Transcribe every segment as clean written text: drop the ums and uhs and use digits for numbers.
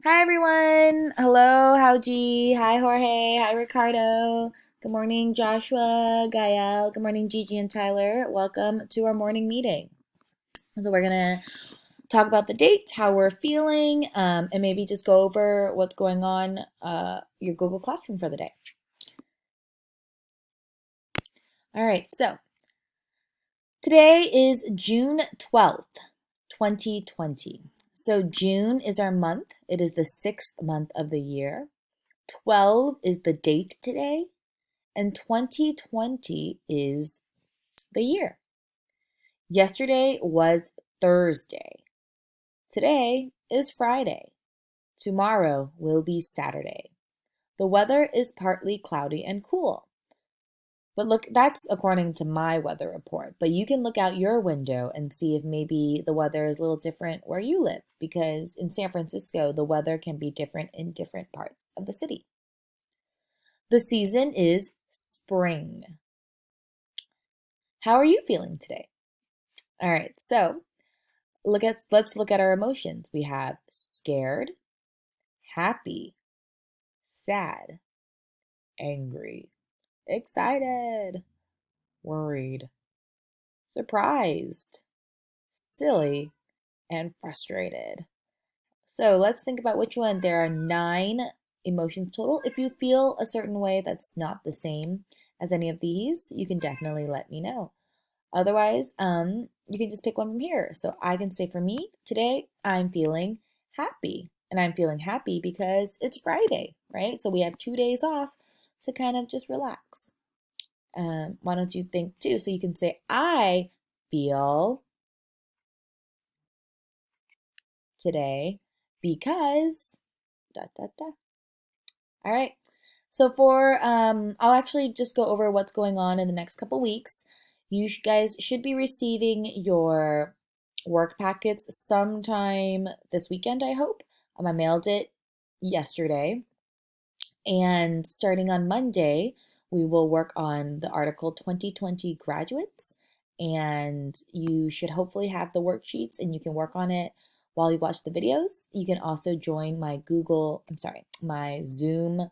Hi everyone. Hello, Howji. Hi Jorge. Hi Ricardo. Good morning, Joshua, Gael. Good morning, Gigi and Tyler. Welcome to our morning meeting. So we're gonna talk about the date, how we're feeling, and maybe just go over what's going on your Google Classroom for the day. All right, so today is June 12th, 2020. So June is our month. It is the sixth month of the year. 12 is the date today, and 2020 is the year. Yesterday was Thursday. Today is Friday. Tomorrow will be Saturday. The weather is partly cloudy and cool. But look, that's according to my weather report. But you can look out your window and see if maybe the weather is a little different where you live, because in San Francisco, the weather can be different in different parts of the city. The season is spring. How are you feeling today? All right, so let's look at our emotions. We have scared, happy, sad, angry, excited, worried, surprised, silly, and frustrated. So let's think about which one. There are 9 emotions total. If you feel a certain way that's not the same as any of these, you can definitely let me know. Otherwise, you can just pick one from here. So I can say for me, today I'm feeling happy. And I'm feeling happy because it's Friday, right? So we have 2 days off to kind of just relax. Why don't you think too? So you can say, I feel today because da da da. All right. So I'll actually just go over what's going on in the next couple weeks. You guys should be receiving your work packets sometime this weekend, I hope. I mailed it yesterday. And starting on Monday, we will work on the article 2020 graduates. And you should hopefully have the worksheets and you can work on it while you watch the videos. You can also join my Zoom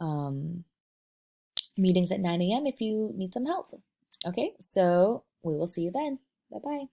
um, meetings at 9 a.m. if you need some help. Okay, so we will see you then. Bye bye.